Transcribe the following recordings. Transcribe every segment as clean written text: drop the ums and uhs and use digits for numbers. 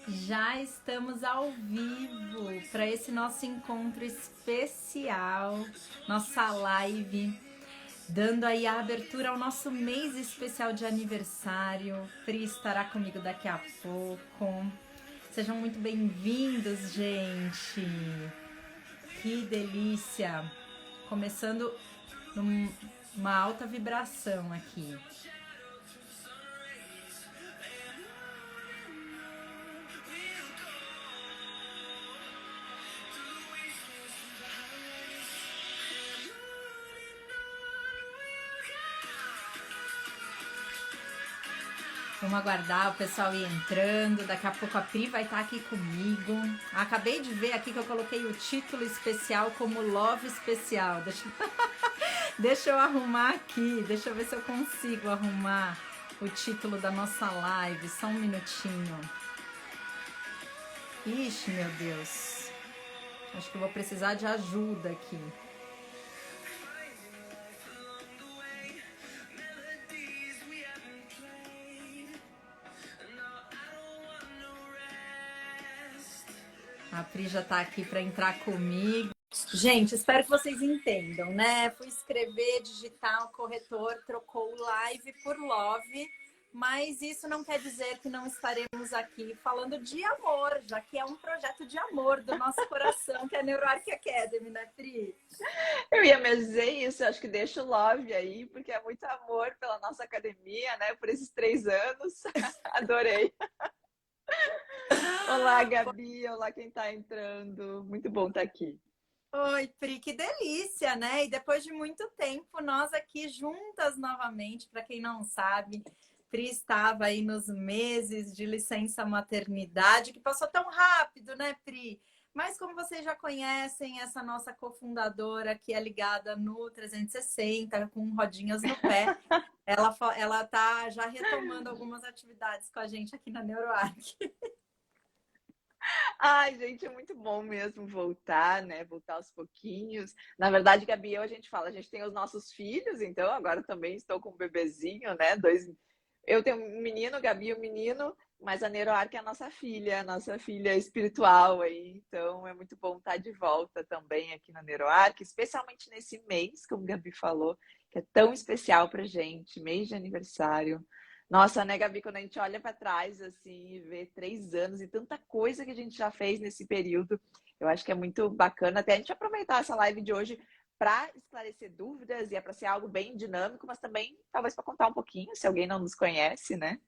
Já estamos ao vivo para esse nosso encontro especial, nossa live, dando aí a abertura ao nosso mês especial de aniversário. Pri estará comigo daqui a pouco. Sejam muito bem-vindos, gente. Que delícia! Começando numa alta vibração aqui. Vamos aguardar o pessoal ir entrando. Daqui a pouco a Pri vai estar aqui comigo. Acabei de ver aqui que eu coloquei o título especial como Love Especial. Deixa eu arrumar aqui. Deixa eu ver se eu consigo arrumar o título da nossa live. Só um minutinho. Ixi, meu Deus. Acho que eu vou precisar de ajuda aqui. A Pri já tá aqui para entrar comigo. Gente, espero que vocês entendam, né? Fui escrever, digitar, o corretor trocou live por love, mas isso não quer dizer que não estaremos aqui falando de amor, já que é um projeto de amor do nosso coração, que é a NeuroArc Academy, né, Pri? Eu ia me dizer isso, acho que deixa o love aí, porque é muito amor pela nossa academia, né? Por esses 3 anos. Adorei. Olá, Gabi. Olá, quem tá entrando. Muito bom estar aqui. Oi, Pri, que delícia, né? E depois de muito tempo, nós aqui juntas novamente, para quem não sabe, Pri estava aí nos meses de licença maternidade, que passou tão rápido, né, Pri? Mas como vocês já conhecem, essa nossa cofundadora que é ligada no 360, com rodinhas no pé, ela tá já retomando algumas atividades com a gente aqui na NeuroArc. Ai, gente, é muito bom mesmo voltar, né? Voltar aos pouquinhos. Na verdade, Gabi, a gente fala, a gente tem os nossos filhos, então agora também estou com um bebezinho, né? Eu tenho um menino, Gabi, um menino, mas a NeuroArc é a nossa filha espiritual aí. Então é muito bom estar de volta também aqui na NeuroArc, especialmente nesse mês, como a Gabi falou, que é tão especial pra gente, mês de aniversário. Nossa, né, Gabi, quando a gente olha para trás assim e vê 3 anos e tanta coisa que a gente já fez nesse período, eu acho que é muito bacana até a gente aproveitar essa live de hoje para esclarecer dúvidas e é para ser algo bem dinâmico, mas também talvez para contar um pouquinho, se alguém não nos conhece, né?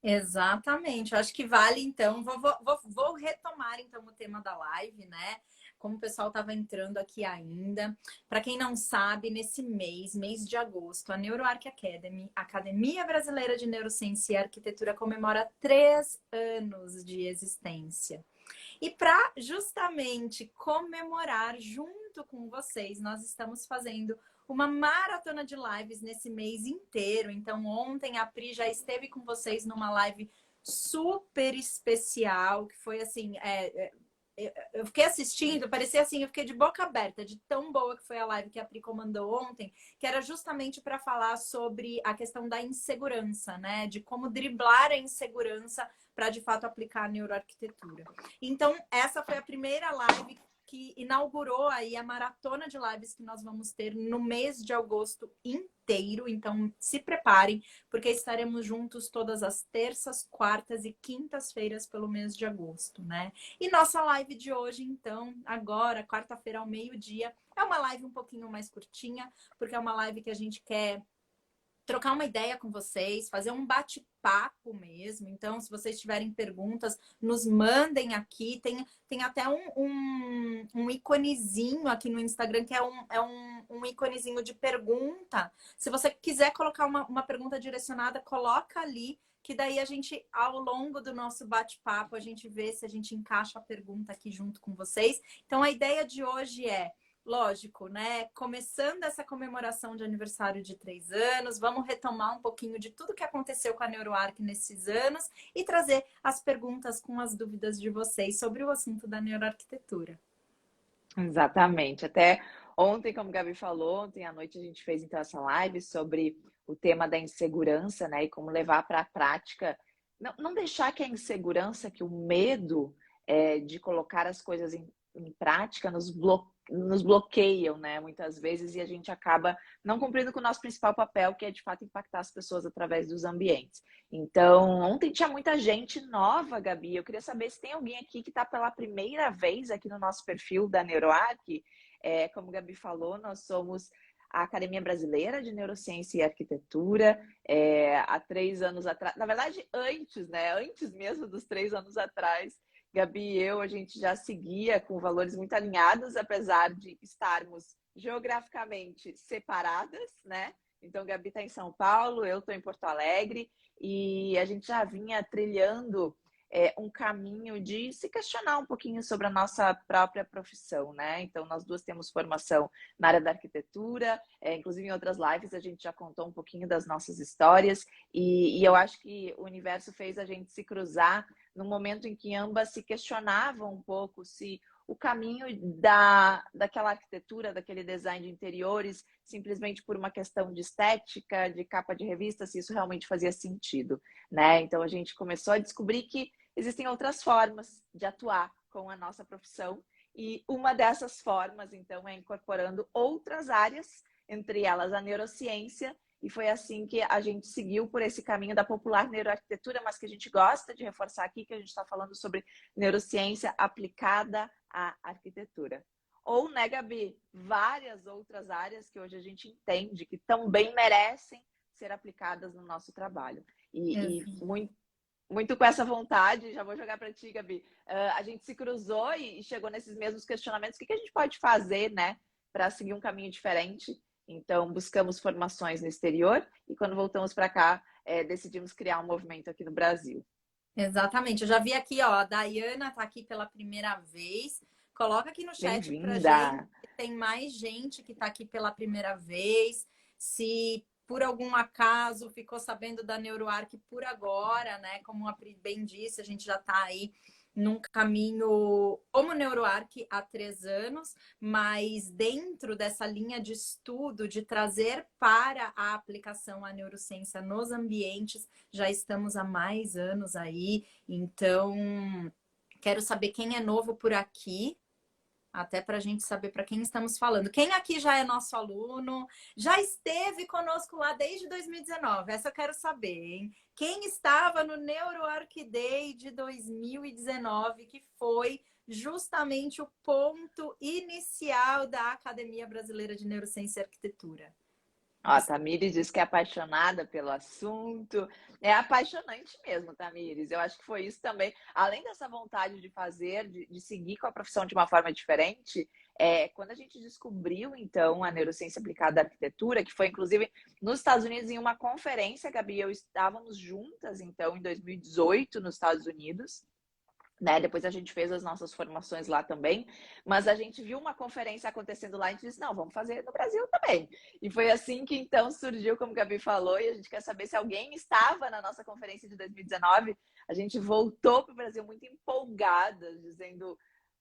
Exatamente, eu acho que vale então. Vou retomar então o tema da live, né? Como o pessoal estava entrando aqui ainda. Para quem não sabe, nesse mês de agosto, a NeuroArc Academy, Academia Brasileira de Neurociência e Arquitetura, comemora 3 anos de existência. E para justamente comemorar junto com vocês, nós estamos fazendo uma maratona de lives nesse mês inteiro. Então, ontem a Pri já esteve com vocês numa live super especial, que foi assim, eu fiquei assistindo, parecia assim, eu fiquei de boca aberta, de tão boa que foi a live que a Pri comandou ontem, que era justamente para falar sobre a questão da insegurança, né? De como driblar a insegurança para de fato aplicar a neuroarquitetura. Então, essa foi a primeira live que inaugurou aí a maratona de lives que nós vamos ter no mês de agosto inteiro. Então, se preparem, porque estaremos juntos todas as terças, quartas e quintas-feiras pelo mês de agosto, né? E nossa live de hoje, então, agora, quarta-feira ao meio-dia, é uma live um pouquinho mais curtinha, porque é uma live que a gente quer trocar uma ideia com vocês, fazer um bate-papo mesmo. Então, se vocês tiverem perguntas, nos mandem aqui. Tem até um iconezinho aqui no Instagram, que é um iconezinho de pergunta. Se você quiser colocar uma pergunta direcionada, coloca ali, que daí a gente, ao longo do nosso bate-papo, a gente vê se a gente encaixa a pergunta aqui junto com vocês. Então, a ideia de hoje é, lógico, né? Começando essa comemoração de aniversário de 3 anos, vamos retomar um pouquinho de tudo que aconteceu com a NeuroArc nesses anos e trazer as perguntas com as dúvidas de vocês sobre o assunto da neuroarquitetura. Exatamente. Até ontem, como a Gabi falou, ontem à noite a gente fez então essa live sobre o tema da insegurança, né? E como levar para a prática não deixar que a insegurança, que o medo de colocar as coisas em prática nos bloqueiam, né? Muitas vezes, e a gente acaba não cumprindo com o nosso principal papel, que é de fato impactar as pessoas através dos ambientes. Então, ontem tinha muita gente nova, Gabi. Eu queria saber se tem alguém aqui que está pela primeira vez aqui no nosso perfil da NeuroArc. Como a Gabi falou, nós somos a Academia Brasileira de Neurociência e Arquitetura. Há 3 anos atrás, na verdade, antes, né? Antes mesmo dos 3 anos atrás, Gabi e eu, a gente já seguia com valores muito alinhados, apesar de estarmos geograficamente separadas, né? Então, Gabi está em São Paulo, eu estou em Porto Alegre, e a gente já vinha trilhando um caminho de se questionar um pouquinho sobre a nossa própria profissão, né? Então, nós duas temos formação na área da arquitetura, inclusive em outras lives a gente já contou um pouquinho das nossas histórias, e eu acho que o universo fez a gente se cruzar no momento em que ambas se questionavam um pouco se o caminho daquela arquitetura, daquele design de interiores, simplesmente por uma questão de estética, de capa de revista, se isso realmente fazia sentido, né? Então a gente começou a descobrir que existem outras formas de atuar com a nossa profissão, e uma dessas formas, então, é incorporando outras áreas, entre elas a neurociência, e foi assim que a gente seguiu por esse caminho da popular neuroarquitetura, mas que a gente gosta de reforçar aqui, que a gente está falando sobre neurociência aplicada à arquitetura. Ou, né, Gabi, várias outras áreas que hoje a gente entende que também merecem ser aplicadas no nosso trabalho. E muito com essa vontade, já vou jogar para ti, Gabi, a gente se cruzou e chegou nesses mesmos questionamentos. O que a gente pode fazer, né, para seguir um caminho diferente? Então, buscamos formações no exterior e quando voltamos para cá, decidimos criar um movimento aqui no Brasil. Exatamente. Eu já vi aqui, ó, a Dayana tá aqui pela primeira vez. Coloca aqui no chat pra gente Bem-vinda! se tem mais gente que tá aqui pela primeira vez. Se por algum acaso ficou sabendo da NeuroArc por agora, né? Como a Pri bem disse, a gente já tá aí num caminho como NeuroArc há 3 anos, mas dentro dessa linha de estudo, de trazer para a aplicação a neurociência nos ambientes, já estamos há mais anos aí. Então, quero saber quem é novo por aqui, até para a gente saber para quem estamos falando. Quem aqui já é nosso aluno, já esteve conosco lá desde 2019? Essa eu quero saber, hein? Quem estava no NeuroArc Day de 2019, que foi justamente o ponto inicial da Academia Brasileira de Neurociência e Arquitetura? Ó, a Tamires diz que é apaixonada pelo assunto. É apaixonante mesmo, Tamires. Eu acho que foi isso também. Além dessa vontade de fazer, de seguir com a profissão de uma forma diferente, quando a gente descobriu, então, a neurociência aplicada à arquitetura, que foi, inclusive, nos Estados Unidos, em uma conferência, Gabi e eu estávamos juntas, então, em 2018, nos Estados Unidos. Né? Depois a gente fez as nossas formações lá também, mas a gente viu uma conferência acontecendo lá e a gente disse, não, vamos fazer no Brasil também. E foi assim que então surgiu, como a Gabi falou, e a gente quer saber se alguém estava na nossa conferência de 2019. A gente voltou para o Brasil muito empolgada, dizendo,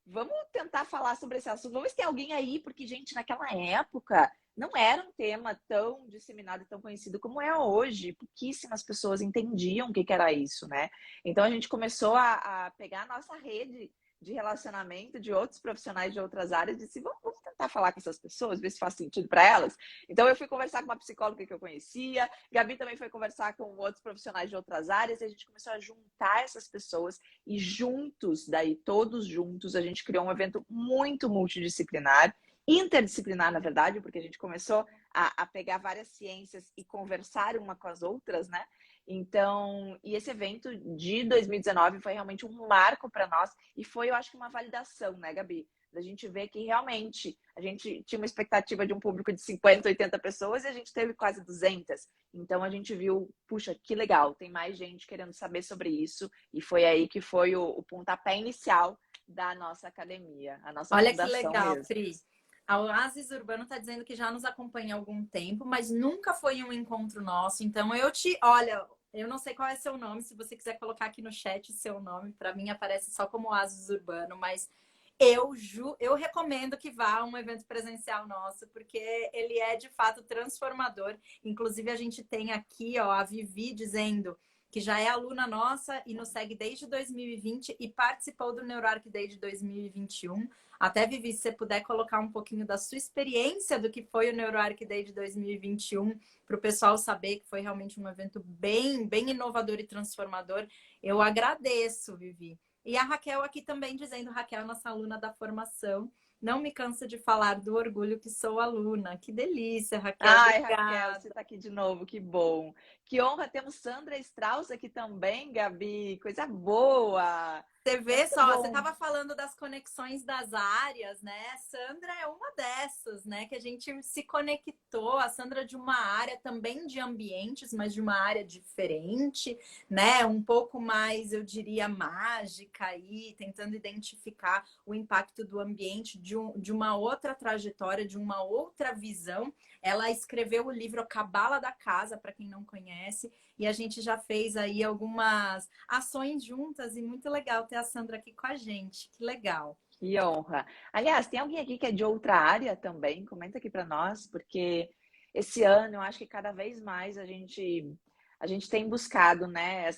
vamos tentar falar sobre esse assunto, vamos ver se tem alguém aí, porque, gente, naquela época não era um tema tão disseminado e tão conhecido como é hoje. Pouquíssimas pessoas entendiam o que era isso, né? Então a gente começou a pegar a nossa rede de relacionamento de outros profissionais de outras áreas e disse, vamos tentar falar com essas pessoas, ver se faz sentido para elas. Então eu fui conversar com uma psicóloga que eu conhecia, Gabi também foi conversar com outros profissionais de outras áreas e a gente começou a juntar essas pessoas e juntos, daí todos juntos, a gente criou um evento muito multidisciplinar, interdisciplinar, na verdade, porque a gente começou a pegar várias ciências e conversar uma com as outras, né? Então, e esse evento de 2019 foi realmente um marco para nós e foi, eu acho que uma validação, né, Gabi? Da gente ver que realmente a gente tinha uma expectativa de um público de 50, 80 pessoas e a gente teve quase 200. Então a gente viu, puxa, que legal, tem mais gente querendo saber sobre isso e foi aí que foi o pontapé inicial da nossa academia, a nossa Olha que fundação legal, mesmo. Pri. A Oasis Urbano está dizendo que já nos acompanha há algum tempo, mas nunca foi um encontro nosso. Então olha, eu não sei qual é seu nome, se você quiser colocar aqui no chat seu nome, para mim aparece só como Oasis Urbano, mas eu recomendo que vá a um evento presencial nosso, porque ele é de fato transformador. Inclusive a gente tem aqui, ó, a Vivi dizendo que já é aluna nossa e nos segue desde 2020 e participou do NeuroArc desde 2021. Até, Vivi, se você puder colocar um pouquinho da sua experiência do que foi o NeuroArc desde 2021, para o pessoal saber que foi realmente um evento bem, bem inovador e transformador, eu agradeço, Vivi. E a Raquel aqui também dizendo, Raquel, nossa aluna da formação, não me canso de falar do orgulho que sou aluna. Que delícia, Raquel. Ai, Raquel, você Obrigada. está aqui de novo, que bom. Que honra, temos Sandra Strauss aqui também, Gabi. Coisa boa. Você vê Muito só, você bom. estava falando das conexões das áreas, né? Sandra é uma dessas, né? Que a gente se conectou. A Sandra de uma área também de ambientes, mas de uma área diferente, né? Um pouco mais, eu diria, mágica aí, tentando identificar o impacto do ambiente de uma outra trajetória, de uma outra visão. Ela escreveu o livro Cabala da Casa, para quem não conhece, e a gente já fez aí algumas ações juntas e muito legal ter a Sandra aqui com a gente. Que legal. Que honra. Aliás, tem alguém aqui que é de outra área também? Comenta aqui para nós, porque esse ano eu acho que cada vez mais a gente tem buscado, né,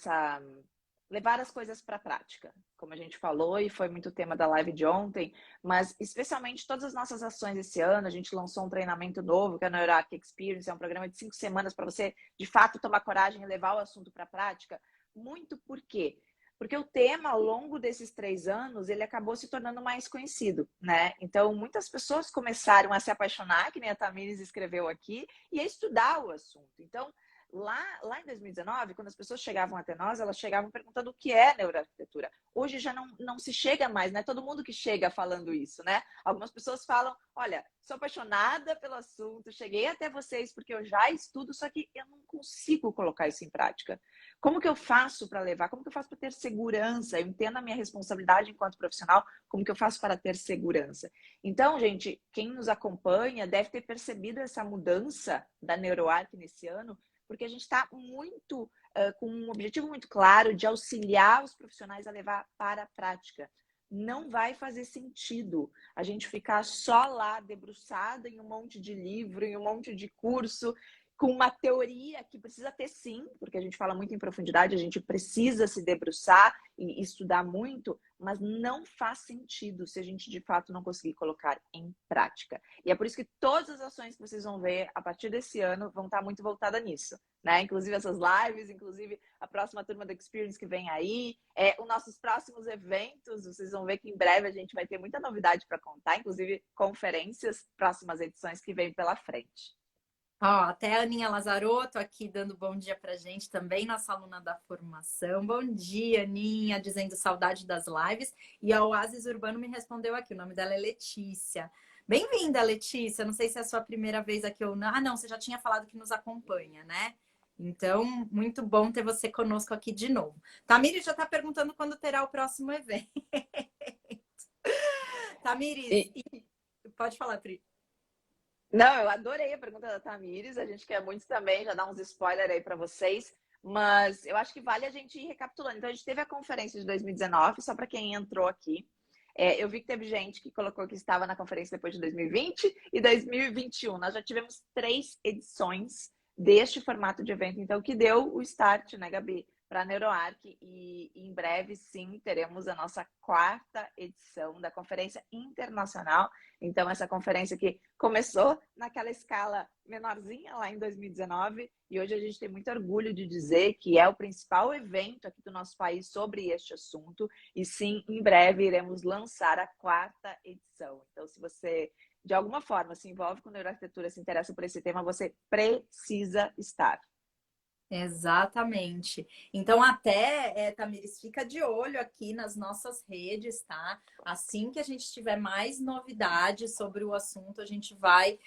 levar as coisas para a prática, como a gente falou, e foi muito o tema da live de ontem, mas especialmente todas as nossas ações esse ano, a gente lançou um treinamento novo, que é o NeuroArc Experience, é um programa de 5 semanas para você, de fato, tomar coragem e levar o assunto para a prática. Muito por quê? Porque o tema, ao longo desses 3 anos, ele acabou se tornando mais conhecido, né? Então, muitas pessoas começaram a se apaixonar, que nem a Tamires escreveu aqui, e a estudar o assunto. Então, lá em 2019, quando as pessoas chegavam até nós, elas chegavam perguntando o que é neuroarquitetura. Hoje já não se chega mais, né? Todo mundo que chega falando isso, né? Algumas pessoas falam, olha, sou apaixonada pelo assunto, cheguei até vocês porque eu já estudo, só que eu não consigo colocar isso em prática. Como que eu faço para levar? Como que eu faço para ter segurança? Eu entendo a minha responsabilidade enquanto profissional, como que eu faço para ter segurança? Então, gente, quem nos acompanha deve ter percebido essa mudança da NeuroArc nesse ano, porque a gente está com um objetivo muito claro de auxiliar os profissionais a levar para a prática. Não vai fazer sentido a gente ficar só lá debruçada em um monte de livro, em um monte de curso, com uma teoria que precisa ter sim, porque a gente fala muito em profundidade, a gente precisa se debruçar e estudar muito, mas não faz sentido se a gente de fato não conseguir colocar em prática. E é por isso que todas as ações que vocês vão ver a partir desse ano vão estar muito voltadas nisso, né? Inclusive essas lives, inclusive a próxima turma do Experience que vem aí, os nossos próximos eventos, vocês vão ver que em breve a gente vai ter muita novidade para contar, inclusive conferências, próximas edições que vêm pela frente. Ó, até a Aninha Lazarotto aqui dando bom dia pra gente também, nossa aluna da formação. Bom dia, Aninha, dizendo saudade das lives. E a Oasis Urbano me respondeu aqui, o nome dela é Letícia. Bem-vinda, Letícia. Não sei se é a sua primeira vez aqui ou não. Ah, não, você já tinha falado que nos acompanha, né? Então, muito bom ter você conosco aqui de novo. Tamires já está perguntando quando terá o próximo evento. Tamires, pode falar, Pri. Não, eu adorei a pergunta da Tamires. A gente quer muito também, já dar uns spoilers aí para vocês. Mas eu acho que vale a gente ir recapitulando. Então, a gente teve a conferência de 2019, só para quem entrou aqui. Eu vi que teve gente que colocou que estava na conferência depois de 2020 e 2021. Nós já tivemos 3 edições deste formato de evento, então, que deu o start, né, Gabi, para a NeuroArc. E em breve, sim, teremos a nossa 4ª edição da Conferência Internacional. Então, essa conferência que começou naquela escala menorzinha lá em 2019 e hoje a gente tem muito orgulho de dizer que é o principal evento aqui do nosso país sobre este assunto e sim, em breve iremos lançar a 4ª edição. Então, se você de alguma forma se envolve com neuroarquitetura, se interessa por esse tema, você precisa estar. Exatamente. Então, até, Tamires, fica de olho aqui nas nossas redes, tá? Assim que a gente tiver mais novidades sobre o assunto, a gente vai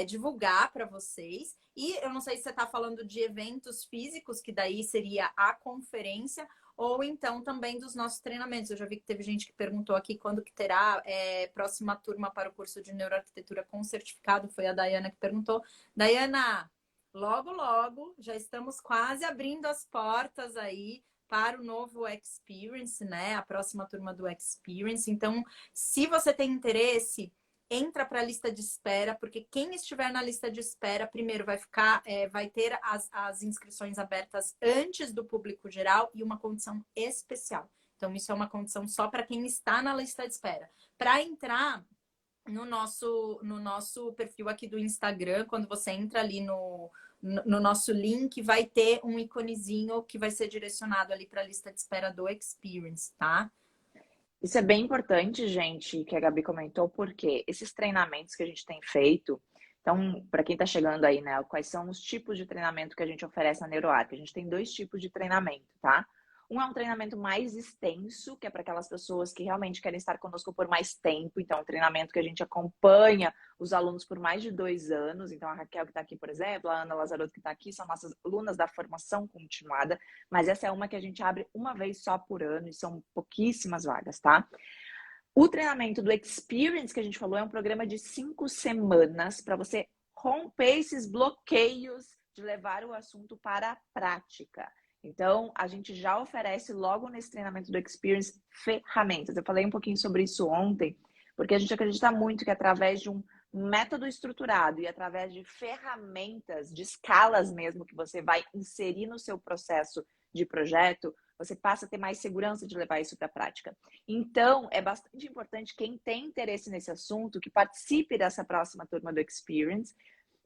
divulgar para vocês. E eu não sei se você está falando de eventos físicos, que daí seria a conferência, ou então também dos nossos treinamentos. Eu já vi que teve gente que perguntou aqui quando que terá próxima turma para o curso de neuroarquitetura com certificado. Foi a Dayana que perguntou. Dayana, logo, logo, já estamos quase abrindo as portas aí para o novo Experience, né? A próxima turma do Experience. Então, se você tem interesse, entra para a lista de espera, porque quem estiver na lista de espera, primeiro vai ter as inscrições abertas antes do público geral e uma condição especial. Então, isso é uma condição só para quem está na lista de espera. Para entrar no nosso perfil aqui do Instagram, quando você entra ali no nosso link, vai ter um iconezinho que vai ser direcionado ali para a lista de espera do Experience, tá? Isso é bem importante, gente, que a Gabi comentou, porque esses treinamentos que a gente tem feito, então, para quem está chegando aí, né, quais são os tipos de treinamento que a gente oferece na NeuroArc? A gente tem 2 tipos de treinamento, tá? Um é um treinamento mais extenso, que é para aquelas pessoas que realmente querem estar conosco por mais tempo. Então, é um treinamento que a gente acompanha os alunos por mais de 2 anos. Então, a Raquel que está aqui, por exemplo, a Ana Lazarotto que está aqui, são nossas alunas da formação continuada. Mas essa é uma que a gente abre uma vez só por ano e são pouquíssimas vagas, tá? O treinamento do Experience, que a gente falou, é um programa de 5 semanas para você romper esses bloqueios de levar o assunto para a prática. Então, a gente já oferece logo nesse treinamento do Experience ferramentas. Eu falei um pouquinho sobre isso ontem, porque a gente acredita muito que através de um método estruturado e através de ferramentas, de escalas mesmo, que você vai inserir no seu processo de projeto, você passa a ter mais segurança de levar isso para a prática. Então, é bastante importante quem tem interesse nesse assunto que participe dessa próxima turma do Experience,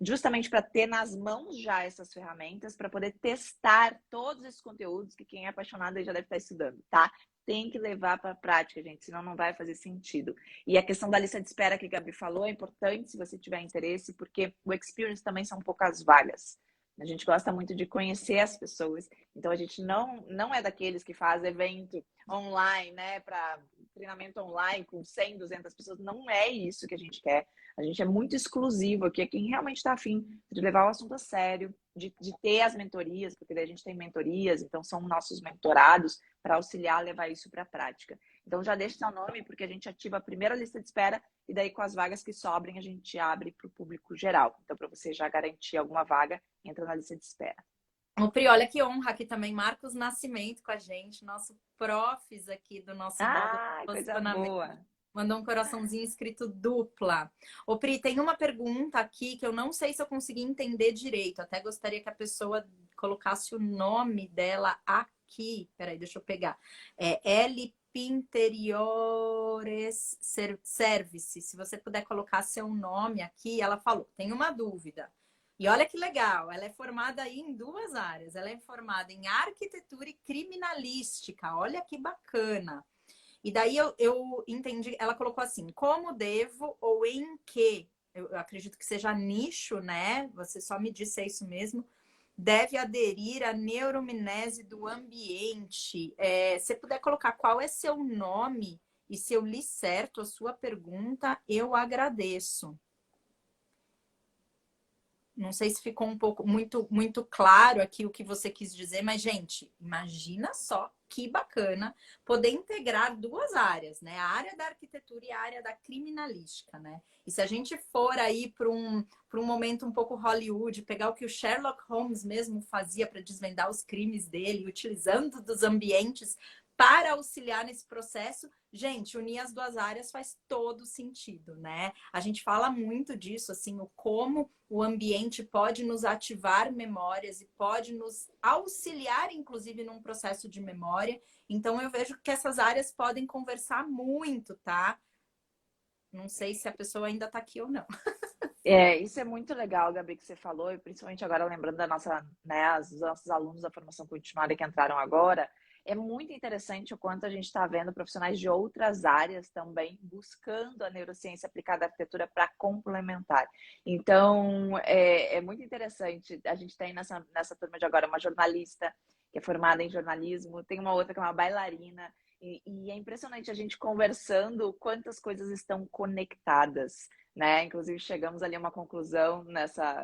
justamente para ter nas mãos já essas ferramentas, para poder testar todos esses conteúdos que quem é apaixonado aí já deve estar estudando, tá? Tem que levar para a prática, gente, senão não vai fazer sentido. E a questão da lista de espera que a Gabi falou é importante se você tiver interesse, porque o Experience também são poucas vagas. A gente gosta muito de conhecer as pessoas, então a gente não é daqueles que faz evento online, né, para treinamento online com 100, 200 pessoas, não é isso que a gente quer. A gente é muito exclusivo aqui, é quem realmente está afim de levar o assunto a sério, de ter as mentorias, porque daí a gente tem mentorias, então são nossos mentorados para auxiliar a levar isso para a prática. Então já deixa seu nome, porque a gente ativa a primeira lista de espera e daí com as vagas que sobrem a gente abre para o público geral. Então para você já garantir alguma vaga, entra na lista de espera. O Pri, olha que honra aqui também, Marcos Nascimento com a gente, nosso profs aqui do nosso módulo de Coisa posicionamento. boa! Mandou um coraçãozinho escrito dupla. Ô, Pri, tem uma pergunta aqui que eu não sei se eu consegui entender direito. Até gostaria que a pessoa colocasse o nome dela aqui. Peraí, deixa eu pegar. É L. Interiores Service. Se você puder colocar seu nome aqui, ela falou, tem uma dúvida. E olha que legal, ela é formada aí em 2 áreas. Ela é formada em arquitetura e criminalística. Olha que bacana. E daí eu entendi, ela colocou assim, como devo ou em que, eu acredito que seja nicho, né? Você só me disse é isso mesmo, deve aderir à neuromnese do ambiente. Se puder colocar qual é seu nome e se eu li certo a sua pergunta, eu agradeço. Não sei se ficou um pouco muito claro aqui o que você quis dizer, mas, gente, imagina só que bacana poder integrar 2 áreas, né? A área da arquitetura e a área da criminalística, né? E se a gente for aí para um momento um pouco Hollywood, pegar o que o Sherlock Holmes mesmo fazia para desvendar os crimes dele, utilizando dos ambientes para auxiliar nesse processo, gente, unir as 2 áreas faz todo sentido, né? A gente fala muito disso, assim, o como o ambiente pode nos ativar memórias e pode nos auxiliar, inclusive, num processo de memória. Então, eu vejo que essas áreas podem conversar muito, tá? Não sei se a pessoa ainda está aqui ou não. Isso é muito legal, Gabi, que você falou, e principalmente agora lembrando da nossa, né, os nossos alunos da formação continuada que entraram agora. É muito interessante o quanto a gente está vendo profissionais de outras áreas também buscando a neurociência aplicada à arquitetura para complementar. Então, é muito interessante. A gente tem nessa turma de agora uma jornalista que é formada em jornalismo, tem uma outra que é uma bailarina, e é impressionante a gente conversando quantas coisas estão conectadas, né? Inclusive, chegamos ali a uma conclusão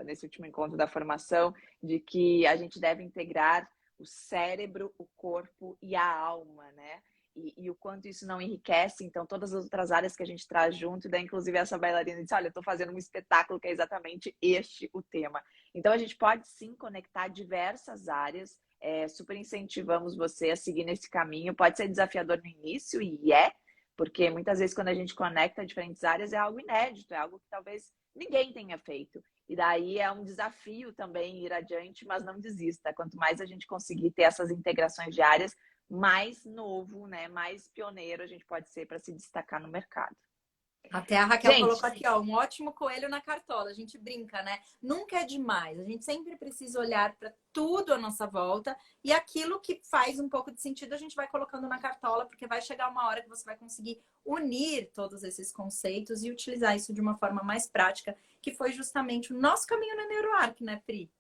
nesse último encontro da formação de que a gente deve integrar o cérebro, o corpo e a alma, né? E o quanto isso não enriquece, então, todas as outras áreas que a gente traz junto, e daí, inclusive, essa bailarina disse, olha, eu estou fazendo um espetáculo que é exatamente este o tema. Então, a gente pode, sim, conectar diversas áreas, super incentivamos você a seguir nesse caminho, pode ser desafiador no início, e Porque muitas vezes quando a gente conecta diferentes áreas é algo inédito, é algo que talvez ninguém tenha feito. E daí é um desafio também ir adiante, mas não desista. Quanto mais a gente conseguir ter essas integrações de áreas, mais novo, né, mais pioneiro a gente pode ser para se destacar no mercado. Até a Raquel Gente, colocou aqui, ó, um ótimo coelho na cartola. A gente brinca, né? Nunca é demais. A gente sempre precisa olhar para tudo à nossa volta e aquilo que faz um pouco de sentido a gente vai colocando na cartola, porque vai chegar uma hora que você vai conseguir unir todos esses conceitos e utilizar isso de uma forma mais prática, que foi justamente o nosso caminho na NeuroArc, né, Pri?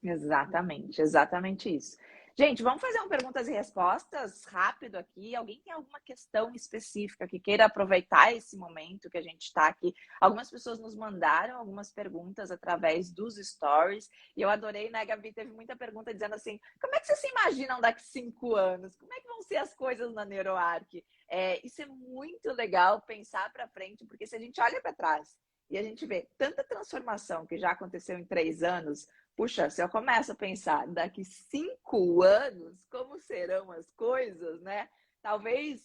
exatamente, exatamente isso. Gente, vamos fazer um perguntas e respostas rápido aqui. Alguém tem alguma questão específica que queira aproveitar esse momento que a gente está aqui? Algumas pessoas nos mandaram algumas perguntas através dos stories e eu adorei, né, Gabi? Teve muita pergunta dizendo assim: como é que vocês se imaginam daqui 5 anos? Como é que vão ser as coisas na NeuroArc? Isso é muito legal pensar para frente, porque se a gente olha para trás e a gente vê tanta transformação que já aconteceu em 3 anos. Puxa, se eu começo a pensar daqui 5 anos, como serão as coisas, né? Talvez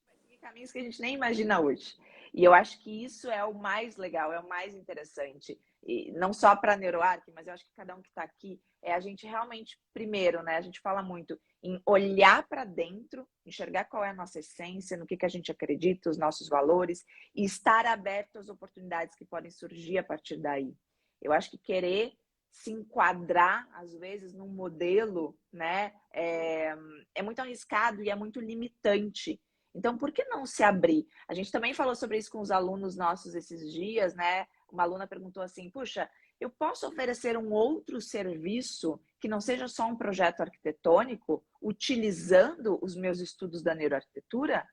vai seguir caminhos que a gente nem imagina hoje. E eu acho que isso é o mais legal, é o mais interessante. E não só para a NeuroArc, mas eu acho que cada um que está aqui é a gente realmente, primeiro, né? A gente fala muito em olhar para dentro, enxergar qual é a nossa essência, no que a gente acredita, os nossos valores, e estar aberto às oportunidades que podem surgir a partir daí. Eu acho que querer se enquadrar, às vezes, num modelo, né, é muito arriscado e é muito limitante. Então, por que não se abrir? A gente também falou sobre isso com os alunos nossos esses dias, né? Uma aluna perguntou assim: puxa, eu posso oferecer um outro serviço que não seja só um projeto arquitetônico, utilizando os meus estudos da neuroarquitetura?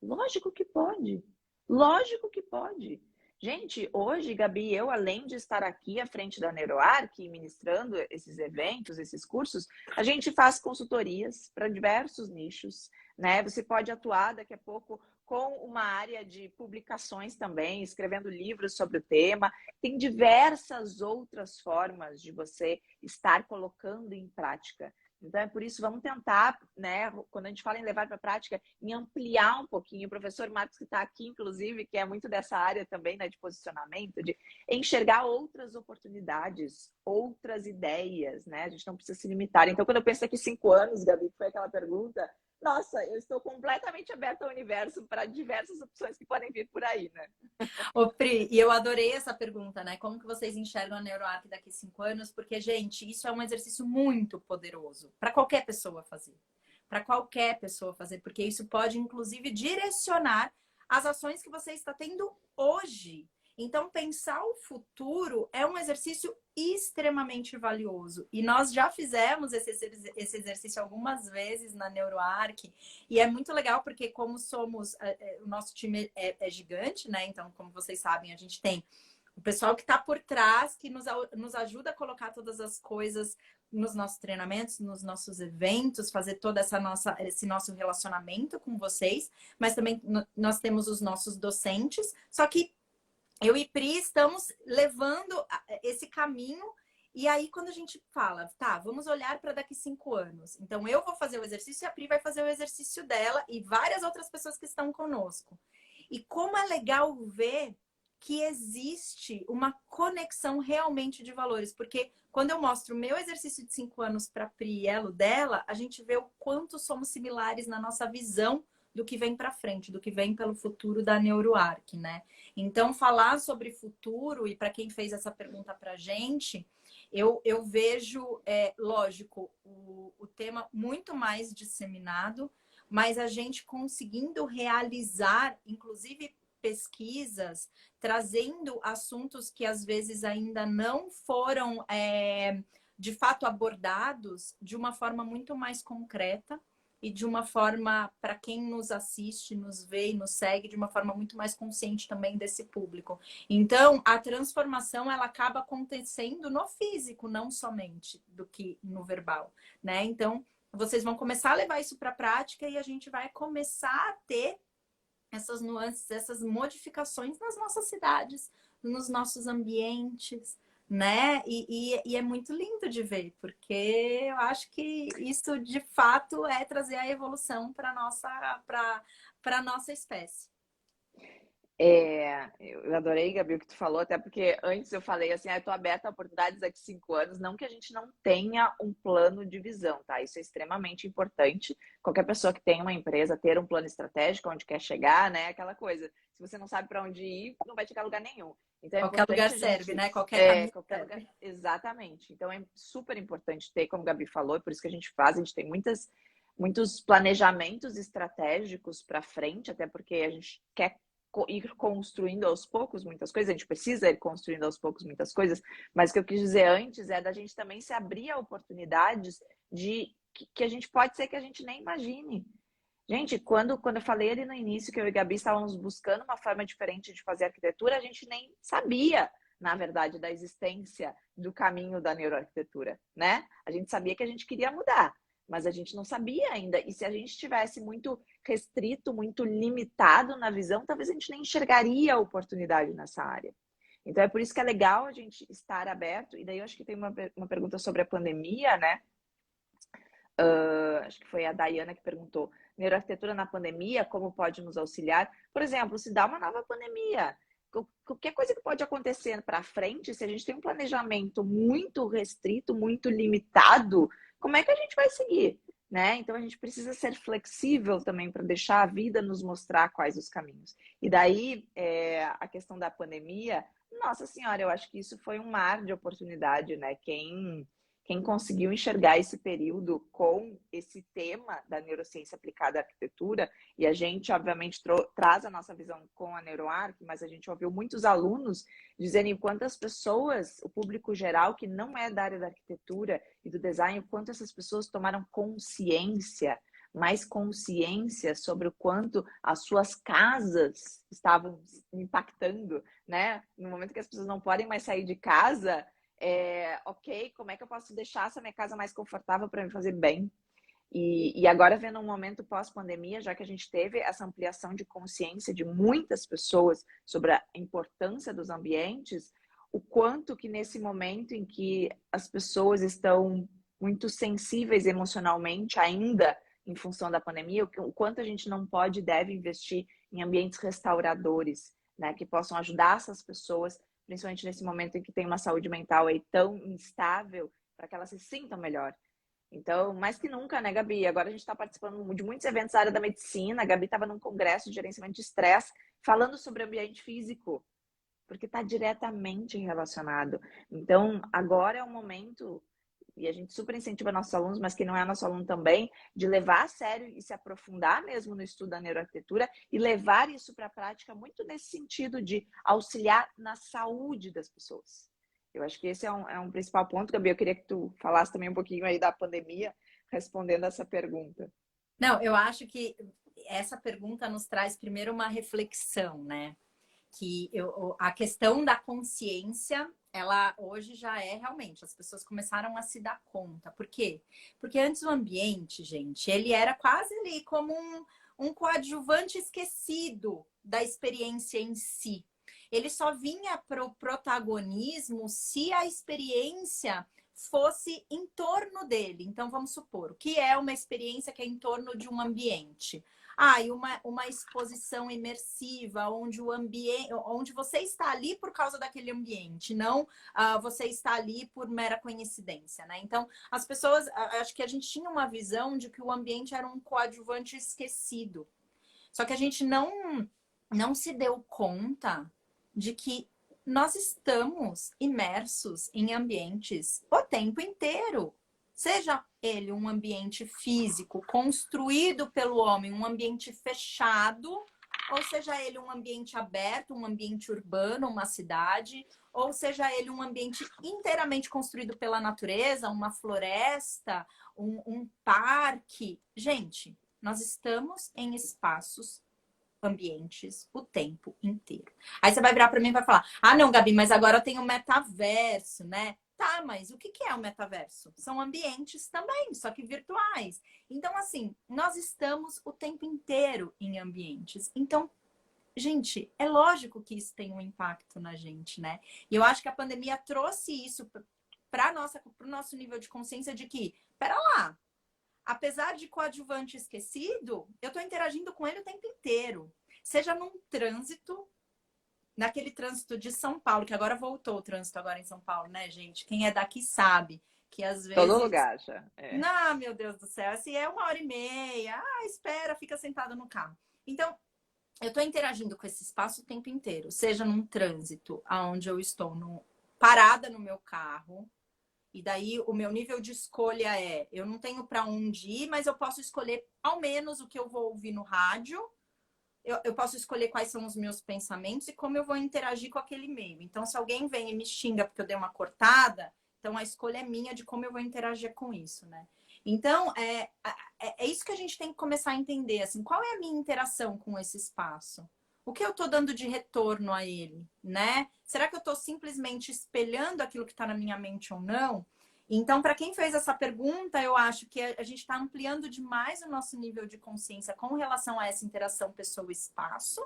Lógico que pode. Lógico que pode. Gente, hoje, Gabi e eu, além de estar aqui à frente da NeuroArc, ministrando esses eventos, esses cursos, a gente faz consultorias para diversos nichos, né? Você pode atuar daqui a pouco com uma área de publicações também, escrevendo livros sobre o tema. Tem diversas outras formas de você estar colocando em prática. Então, é por isso, vamos tentar, né, quando a gente fala em levar para a prática, em ampliar um pouquinho. O professor Marcos, que está aqui, inclusive, que é muito dessa área também, né, de posicionamento, de enxergar outras oportunidades, outras ideias, né? A gente não precisa se limitar. Então, quando eu penso aqui 5 anos, Gabi, que foi aquela pergunta, nossa, eu estou completamente aberta ao universo para diversas opções que podem vir por aí, né? Ô, Pri, e eu adorei essa pergunta, né? Como que vocês enxergam a NeuroArc daqui a 5 anos? Porque, gente, isso é um exercício muito poderoso para qualquer pessoa fazer. Para qualquer pessoa fazer, porque isso pode, inclusive, direcionar as ações que você está tendo hoje. Então, pensar o futuro é um exercício extremamente valioso. E nós já fizemos esse exercício algumas vezes na NeuroArc. E é muito legal porque, como somos, o nosso time é gigante, né? Então, como vocês sabem, a gente tem o pessoal que está por trás, que nos ajuda a colocar todas as coisas nos nossos treinamentos, nos nossos eventos, fazer todo esse nosso relacionamento com vocês, mas também nós temos os nossos docentes, só que eu e Pri estamos levando esse caminho. E aí, quando a gente fala, tá, vamos olhar para daqui 5 anos. Então, eu vou fazer o exercício e a Pri vai fazer o exercício dela e várias outras pessoas que estão conosco. E como é legal ver que existe uma conexão realmente de valores. Porque quando eu mostro o meu exercício de 5 anos para a Pri e elo dela, a gente vê o quanto somos similares na nossa visão do que vem para frente, do que vem pelo futuro da NeuroArc, né? Então, falar sobre futuro, e para quem fez essa pergunta para a gente, eu vejo, lógico, o tema muito mais disseminado, mas a gente conseguindo realizar, inclusive, pesquisas, trazendo assuntos que às vezes ainda não foram, de fato, abordados de uma forma muito mais concreta e de uma forma, para quem nos assiste, nos vê e nos segue, de uma forma muito mais consciente também desse público. Então, a transformação, ela acaba acontecendo no físico, não somente do que no verbal, né? Então, vocês vão começar a levar isso para a prática e a gente vai começar a ter essas nuances, essas modificações nas nossas cidades, nos nossos ambientes, né? E é muito lindo de ver, porque eu acho que isso de fato é trazer a evolução para para a nossa espécie. Eu adorei, Gabi, o que tu falou, até porque antes eu falei assim, eu estou aberta a oportunidades daqui a 5 anos, não que a gente não tenha um plano de visão, tá? Isso é extremamente importante. Qualquer pessoa que tem uma empresa ter um plano estratégico, onde quer chegar, né? Aquela coisa. Se você não sabe para onde ir, não vai chegar a lugar nenhum. Então é Qualquer lugar importante a serve, gente. né? Qualquer caminho Qualquer serve. lugar. Exatamente. Então é super importante ter, como a Gabi falou, é por isso que a gente faz, a gente tem muitos planejamentos estratégicos para frente, até porque a gente quer ir construindo aos poucos muitas coisas, a gente precisa ir construindo aos poucos muitas coisas, mas o que eu quis dizer antes é da gente também se abrir a oportunidades de que a gente pode ser que a gente nem imagine. Gente, quando eu falei ali no início que eu e a Gabi estávamos buscando uma forma diferente de fazer arquitetura, a gente nem sabia, na verdade, da existência do caminho da neuroarquitetura, né? A gente sabia que a gente queria mudar, mas a gente não sabia ainda. E se a gente tivesse muito restrito, muito limitado na visão, talvez a gente nem enxergaria a oportunidade nessa área. Então é por isso que é legal a gente estar aberto. E daí eu acho que tem uma pergunta sobre a pandemia, né? Acho que foi a Dayana que perguntou. Neuroarquitetura na pandemia, como pode nos auxiliar? Por exemplo, se dá uma nova pandemia, qualquer coisa que pode acontecer para frente, se a gente tem um planejamento muito restrito, muito limitado, como é que a gente vai seguir? Né? Então a gente precisa ser flexível também para deixar a vida nos mostrar quais os caminhos. E daí a questão da pandemia, nossa senhora, eu acho que isso foi um mar de oportunidade, né? Quem conseguiu enxergar esse período com esse tema da neurociência aplicada à arquitetura, e a gente, obviamente, traz a nossa visão com a NeuroArc, mas a gente ouviu muitos alunos dizerem quantas pessoas, o público geral, que não é da área da arquitetura e do design, o quanto essas pessoas tomaram consciência, mais consciência sobre o quanto as suas casas estavam impactando, né? No momento que as pessoas não podem mais sair de casa, ok, como é que eu posso deixar essa minha casa mais confortável para me fazer bem? E agora, vendo um momento pós-pandemia, já que a gente teve essa ampliação de consciência de muitas pessoas sobre a importância dos ambientes, o quanto que nesse momento em que as pessoas estão muito sensíveis emocionalmente ainda em função da pandemia, o quanto a gente não pode e deve investir em ambientes restauradores, né, que possam ajudar essas pessoas, principalmente nesse momento em que tem uma saúde mental aí tão instável, para que elas se sintam melhor. Então, mais que nunca, né, Gabi? Agora a gente está participando de muitos eventos da área da medicina. A Gabi estava num congresso de gerenciamento de estresse, falando sobre ambiente físico, porque está diretamente relacionado. Então, agora é o momento, e a gente super incentiva nossos alunos, mas quem não é nosso aluno também, de levar a sério e se aprofundar mesmo no estudo da neuroarquitetura e levar isso para a prática muito nesse sentido de auxiliar na saúde das pessoas. Eu acho que esse é um principal ponto, Gabi. Eu queria que tu falasse também um pouquinho aí da pandemia, respondendo essa pergunta. Não, eu acho que essa pergunta nos traz primeiro uma reflexão, né? A questão da consciência, ela hoje já é realmente, as pessoas começaram a se dar conta. Por quê? Porque antes o ambiente, gente, ele era quase ali como um coadjuvante esquecido da experiência em si. Ele só vinha para o protagonismo se a experiência fosse em torno dele. Então, vamos supor, o que é uma experiência que é em torno de um ambiente? E uma exposição imersiva, onde o ambiente, onde você está ali por causa daquele ambiente, não você está ali por mera coincidência, né? Então, as pessoas, acho que a gente tinha uma visão de que o ambiente era um coadjuvante esquecido. Só que a gente não se deu conta de que nós estamos imersos em ambientes o tempo inteiro. Seja ele um ambiente físico construído pelo homem, um ambiente fechado, ou seja ele um ambiente aberto, um ambiente urbano, uma cidade, ou seja ele um ambiente inteiramente construído pela natureza, uma floresta, um parque. Gente, nós estamos em espaços, ambientes o tempo inteiro. Aí você vai virar para mim e vai falar: não, Gabi, mas agora tem o metaverso, né? Tá, mas o que é o metaverso? São ambientes também, só que virtuais. Então, assim, nós estamos o tempo inteiro em ambientes. Então, gente, é lógico que isso tem um impacto na gente, né? E eu acho que a pandemia trouxe isso para o nosso nível de consciência de que, pera lá, apesar de coadjuvante esquecido, eu estou interagindo com ele o tempo inteiro. Seja num trânsito, naquele trânsito de São Paulo, que agora voltou o trânsito agora em São Paulo, né, gente? Quem é daqui sabe que às Todo vezes... lugar já. É. Não, meu Deus do céu, assim, é 1h30, espera, fica sentado no carro. Então, eu estou interagindo com esse espaço o tempo inteiro, seja num trânsito, onde eu estou parada no meu carro, e daí o meu nível de escolha é, eu não tenho para onde ir, mas eu posso escolher ao menos o que eu vou ouvir no rádio, eu posso escolher quais são os meus pensamentos e como eu vou interagir com aquele meio. Então, se alguém vem e me xinga porque eu dei uma cortada, então a escolha é minha de como eu vou interagir com isso, né? Então, é isso que a gente tem que começar a entender, assim, qual é a minha interação com esse espaço? O que eu estou dando de retorno a ele, né? Será que eu estou simplesmente espelhando aquilo que está na minha mente ou não? Então, para quem fez essa pergunta, eu acho que a gente está ampliando demais o nosso nível de consciência com relação a essa interação pessoa-espaço.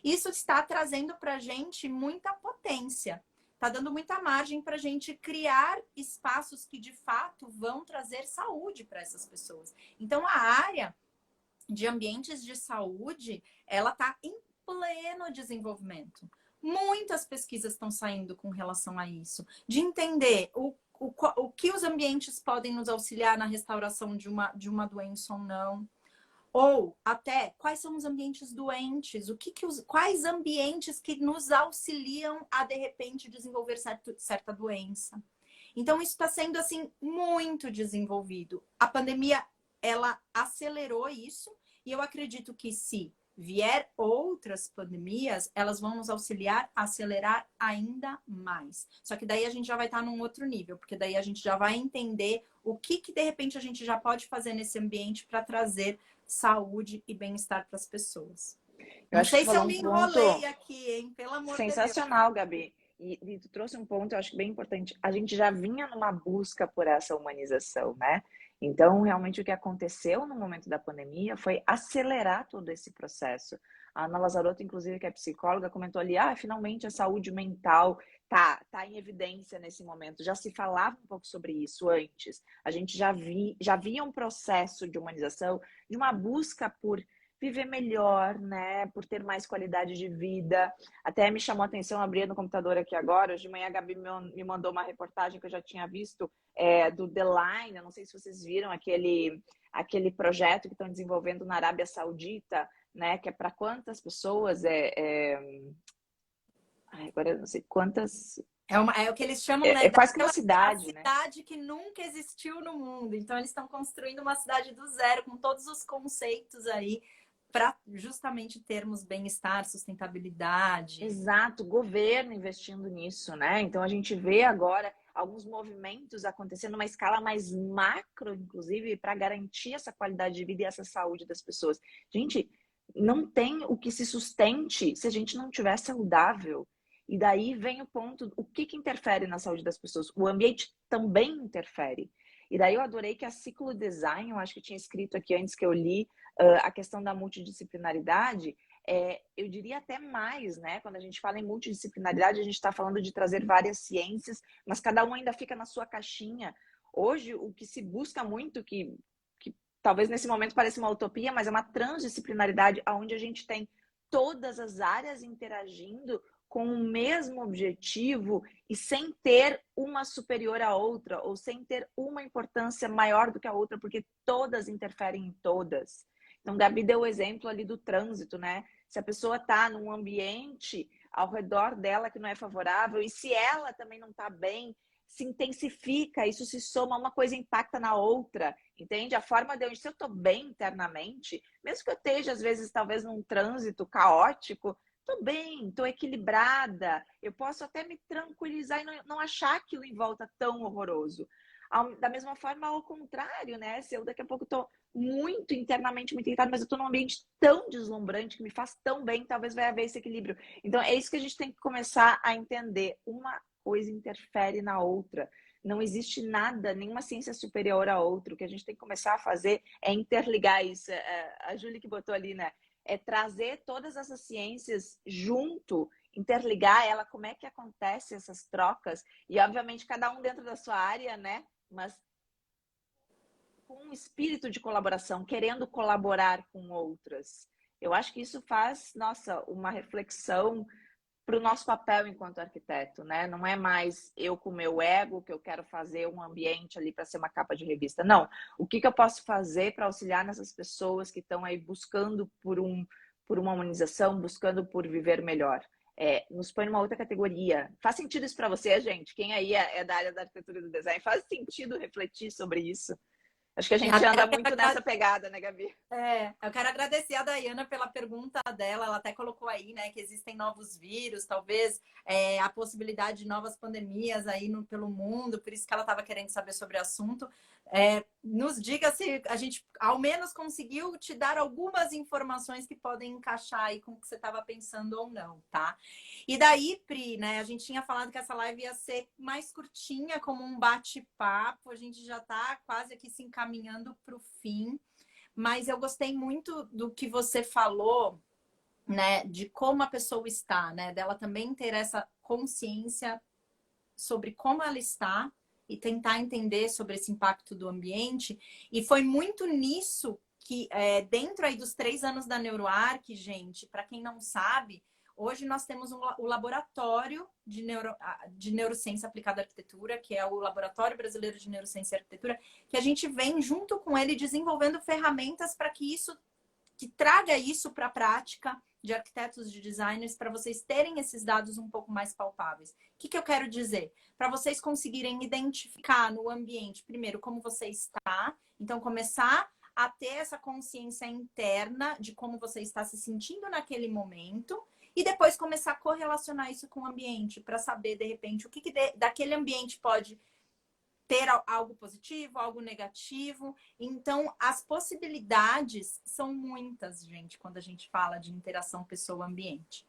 Isso está trazendo para a gente muita potência, está dando muita margem para a gente criar espaços que de fato vão trazer saúde para essas pessoas. Então, a área de ambientes de saúde, ela está em pleno desenvolvimento. Muitas pesquisas estão saindo com relação a isso, de entender o que os ambientes podem nos auxiliar na restauração de uma doença ou não. Ou até quais são os ambientes doentes, quais ambientes que nos auxiliam a, de repente, desenvolver certa doença. Então, isso está sendo, assim, muito desenvolvido. A pandemia, ela acelerou isso, e eu acredito que se vier outras pandemias, elas vão nos auxiliar a acelerar ainda mais. Só que daí a gente já vai estar num outro nível, porque daí a gente já vai entender o que de repente a gente já pode fazer nesse ambiente para trazer saúde e bem-estar para as pessoas. Eu Não acho que sei tu se eu falou um me ponto enrolei aqui, hein? Pelo amor de Deus. sensacional, Gabi. E tu trouxe um ponto, eu acho bem importante. A gente já vinha numa busca por essa humanização, né? Então, realmente, o que aconteceu no momento da pandemia foi acelerar todo esse processo. A Ana Lazarotto, inclusive, que é psicóloga, comentou ali, finalmente a saúde mental tá em evidência nesse momento. Já se falava um pouco sobre isso antes. A gente já via um processo de humanização, de uma busca por viver melhor, né? Por ter mais qualidade de vida. Até me chamou a atenção, abri no computador aqui agora. Hoje de manhã a Gabi me mandou uma reportagem que eu já tinha visto do The Line. Eu não sei se vocês viram aquele projeto que estão desenvolvendo na Arábia Saudita, né? Que é para quantas pessoas? Agora eu não sei quantas. É o que eles chamam, né? É quase que uma A cidade, né? cidade que nunca existiu no mundo. Então, eles estão construindo uma cidade do zero, com todos os conceitos aí, para justamente termos bem-estar, sustentabilidade. Exato, governo investindo nisso, né? Então a gente vê agora alguns movimentos acontecendo numa escala mais macro, inclusive, para garantir essa qualidade de vida e essa saúde das pessoas. Gente, não tem o que se sustente se a gente não tiver saudável. E daí vem o ponto, o que interfere na saúde das pessoas? O ambiente também interfere. E daí eu adorei que a Ciclo Design, eu acho que tinha escrito aqui antes que eu li, a questão da multidisciplinaridade, eu diria até mais, né? Quando a gente fala em multidisciplinaridade, a gente está falando de trazer várias ciências, mas cada um ainda fica na sua caixinha. Hoje, o que se busca muito, que talvez nesse momento pareça uma utopia, mas é uma transdisciplinaridade onde a gente tem todas as áreas interagindo com o mesmo objetivo e sem ter uma superior à outra, ou sem ter uma importância maior do que a outra, porque todas interferem em todas. Então, Gabi deu o exemplo ali do trânsito, né? Se a pessoa está num ambiente ao redor dela que não é favorável, e se ela também não está bem, se intensifica, isso se soma, uma coisa impacta na outra, entende? A forma de eu, se eu estou bem internamente, mesmo que eu esteja, às vezes, talvez num trânsito caótico, estou bem, estou equilibrada, eu posso até me tranquilizar e não achar aquilo em volta tão horroroso. Da mesma forma, ao contrário, né? Se eu daqui a pouco estou muito internamente muito irritada, mas eu estou num ambiente tão deslumbrante que me faz tão bem, talvez vai haver esse equilíbrio. Então, é isso que a gente tem que começar a entender. Uma coisa interfere na outra. Não existe nada, nenhuma ciência superior à outra. O que a gente tem que começar a fazer é interligar isso. A Júlia que botou ali, né? É trazer todas essas ciências junto, interligar ela, como é que acontece essas trocas. E, obviamente, cada um dentro da sua área, né? Mas com um espírito de colaboração, querendo colaborar com outras. Eu acho que isso faz, nossa, uma reflexão para o nosso papel enquanto arquiteto, né? Não é mais eu com o meu ego, que eu quero fazer um ambiente ali para ser uma capa de revista. Não. O que eu posso fazer para auxiliar nessas pessoas que estão aí buscando por uma humanização, buscando por viver melhor? Nos põe numa outra categoria. Faz sentido isso para você, gente? Quem aí é da área da arquitetura e do design, faz sentido refletir sobre isso? Acho que a gente anda muito nessa pegada, né, Gabi? Eu quero agradecer a Dayana pela pergunta dela. Ela até colocou aí, né, que existem novos vírus, talvez a possibilidade de novas pandemias aí pelo mundo, por isso que ela estava querendo saber sobre o assunto. Nos diga se a gente ao menos conseguiu te dar algumas informações que podem encaixar aí com o que você estava pensando ou não, tá? E daí, Pri, né, a gente tinha falado que essa live ia ser mais curtinha, como um bate-papo, a gente já está quase aqui se encaminhando para o fim. Mas eu gostei muito do que você falou, né, de como a pessoa está, né, dela também ter essa consciência sobre como ela está e tentar entender sobre esse impacto do ambiente. E foi muito nisso que, dentro aí dos 3 anos da NeuroArc, gente, para quem não sabe, hoje nós temos o laboratório de neurociência aplicada à arquitetura, que é o Laboratório Brasileiro de Neurociência e Arquitetura, que a gente vem junto com ele desenvolvendo ferramentas para que traga isso para a prática de arquitetos, de designers, para vocês terem esses dados um pouco mais palpáveis. O que eu quero dizer? Para vocês conseguirem identificar no ambiente, primeiro, como você está, então começar a ter essa consciência interna de como você está se sentindo naquele momento, e depois começar a correlacionar isso com o ambiente, para saber, de repente, o que daquele ambiente pode ter algo positivo, algo negativo. Então, as possibilidades são muitas, gente, quando a gente fala de interação pessoa-ambiente.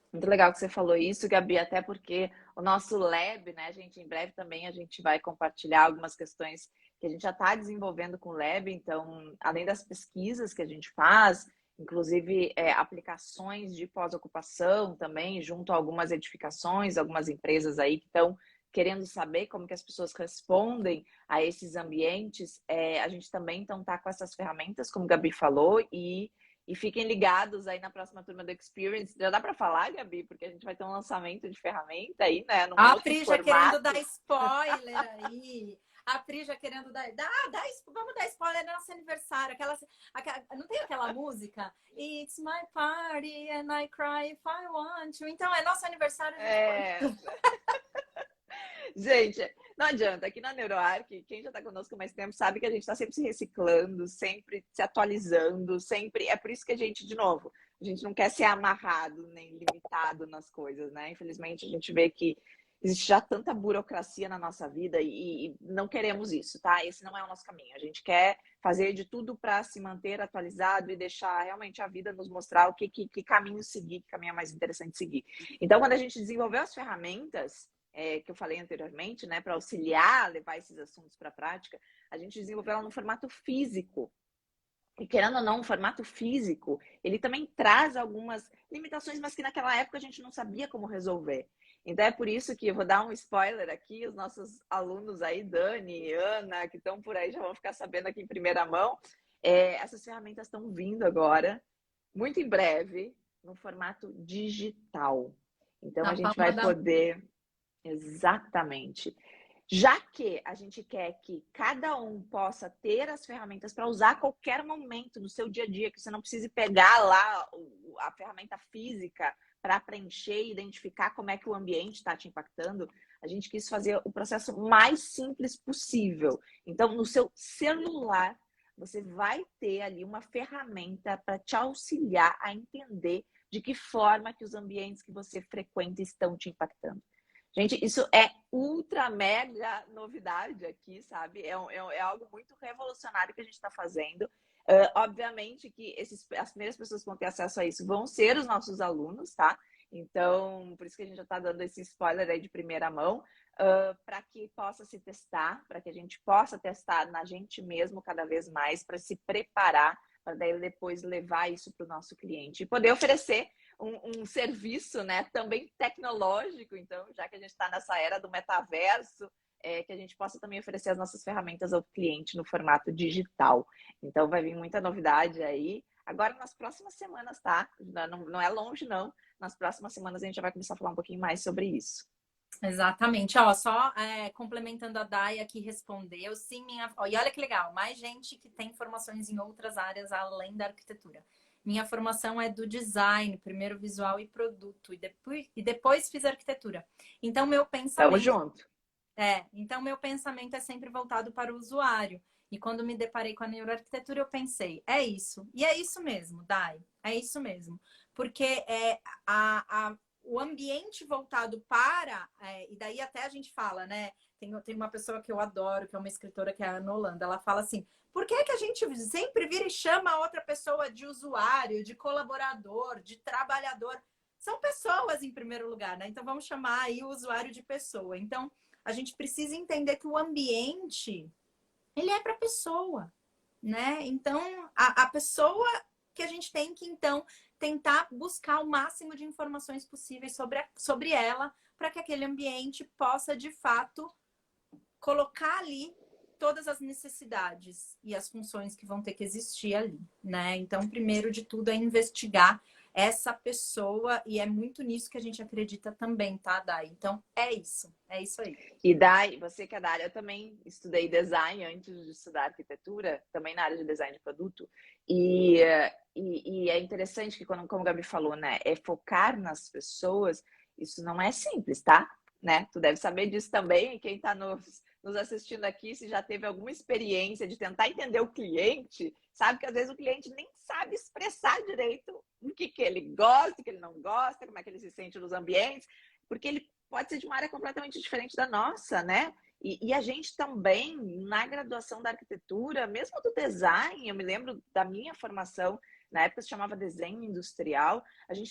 Muito legal que você falou isso, Gabi, até porque o nosso lab, né, gente, em breve também a gente vai compartilhar algumas questões que a gente já está desenvolvendo com o lab. Então, além das pesquisas que a gente faz, inclusive aplicações de pós-ocupação também, junto a algumas edificações, algumas empresas aí que estão querendo saber como que as pessoas respondem a esses ambientes, a gente também então está com essas ferramentas, como a Gabi falou, e fiquem ligados aí na próxima turma do Experience. Já dá para falar, Gabi? Porque a gente vai ter um lançamento de ferramenta aí, né? A Pri já querendo dar spoiler aí. A Pri já querendo dar... Vamos dar spoiler no nosso aniversário. Não tem aquela música? It's my party and I cry if I want to. Então, é nosso aniversário. Gente, não adianta. Aqui na NeuroArc, quem já está conosco há mais tempo sabe que a gente está sempre se reciclando, sempre se atualizando, sempre. É por isso que a gente, de novo, a gente não quer ser amarrado nem limitado nas coisas, né? Infelizmente, a gente vê que existe já tanta burocracia na nossa vida e não queremos isso, tá? Esse não é o nosso caminho. A gente quer fazer de tudo para se manter atualizado e deixar realmente a vida nos mostrar o que caminho seguir, que caminho é mais interessante seguir. Então, quando a gente desenvolveu as ferramentas que eu falei anteriormente, né, para auxiliar, levar esses assuntos para a prática, a gente desenvolveu ela no formato físico. E querendo ou não, o formato físico, ele também traz algumas limitações, mas que naquela época a gente não sabia como resolver. Então é por isso que eu vou dar um spoiler aqui, os nossos alunos aí, Dani e Ana, que estão por aí, já vão ficar sabendo aqui em primeira mão. Essas ferramentas estão vindo agora, muito em breve, no formato digital. Então a gente vai poder... Exatamente. Já que a gente quer que cada um possa ter as ferramentas para usar a qualquer momento no seu dia a dia, que você não precise pegar lá a ferramenta física para preencher e identificar como é que o ambiente está te impactando, a gente quis fazer o processo mais simples possível. Então, no seu celular, você vai ter ali uma ferramenta para te auxiliar a entender de que forma que os ambientes que você frequenta estão te impactando. Gente, isso é ultra mega novidade aqui, sabe? É algo muito revolucionário que a gente está fazendo. Obviamente que as primeiras pessoas que vão ter acesso a isso vão ser os nossos alunos, tá? Então, por isso que a gente já está dando esse spoiler aí de primeira mão, para que possa se testar, para que a gente possa testar na gente mesmo cada vez mais, para se preparar, para daí depois levar isso para o nosso cliente e poder oferecer um serviço, né, também tecnológico. Então, já que a gente está nessa era do metaverso, que a gente possa também oferecer as nossas ferramentas ao cliente no formato digital. Então, vai vir muita novidade aí. Agora, nas próximas semanas, tá? Não é longe, não. Nas próximas semanas, a gente já vai começar a falar um pouquinho mais sobre isso. Exatamente. Ó, só complementando a Daya que respondeu, sim, e olha que legal, mais gente que tem formações em outras áreas além da arquitetura. Minha formação é do design, primeiro visual e produto, e depois fiz arquitetura. Então, Tamo junto. Então, meu pensamento é sempre voltado para o usuário. E quando me deparei com a neuroarquitetura, eu pensei, é isso. E é isso mesmo, Dai. É isso mesmo. Porque o ambiente voltado para... e daí até a gente fala, né? Tem uma pessoa que eu adoro, que é uma escritora, que é a Ana Holanda. Ela fala assim, por que que a gente sempre vira e chama a outra pessoa de usuário, de colaborador, de trabalhador? São pessoas em primeiro lugar, né? Então, vamos chamar aí o usuário de pessoa. Então, a gente precisa entender que o ambiente, ele é para a pessoa, né? Então, a pessoa que a gente tem que, então, tentar buscar o máximo de informações possíveis sobre ela, para que aquele ambiente possa, de fato, colocar ali todas as necessidades e as funções que vão ter que existir ali, né? Então, primeiro de tudo é investigar essa pessoa e é muito nisso que a gente acredita também, tá, Dai? Então, é isso aí. E Dai, você que é da área, eu também estudei design antes de estudar arquitetura, também na área de design de produto, e é interessante que, como a Gabi falou, né, é focar nas pessoas, isso não é simples, tá? Né? Tu deve saber disso também, e quem está nos assistindo aqui, se já teve alguma experiência de tentar entender o cliente, sabe que às vezes o cliente nem sabe expressar direito o que ele gosta, o que ele não gosta, como é que ele se sente nos ambientes, porque ele pode ser de uma área completamente diferente da nossa, né? E a gente também, na graduação da arquitetura, mesmo do design, eu me lembro da minha formação, na época se chamava desenho industrial, a gente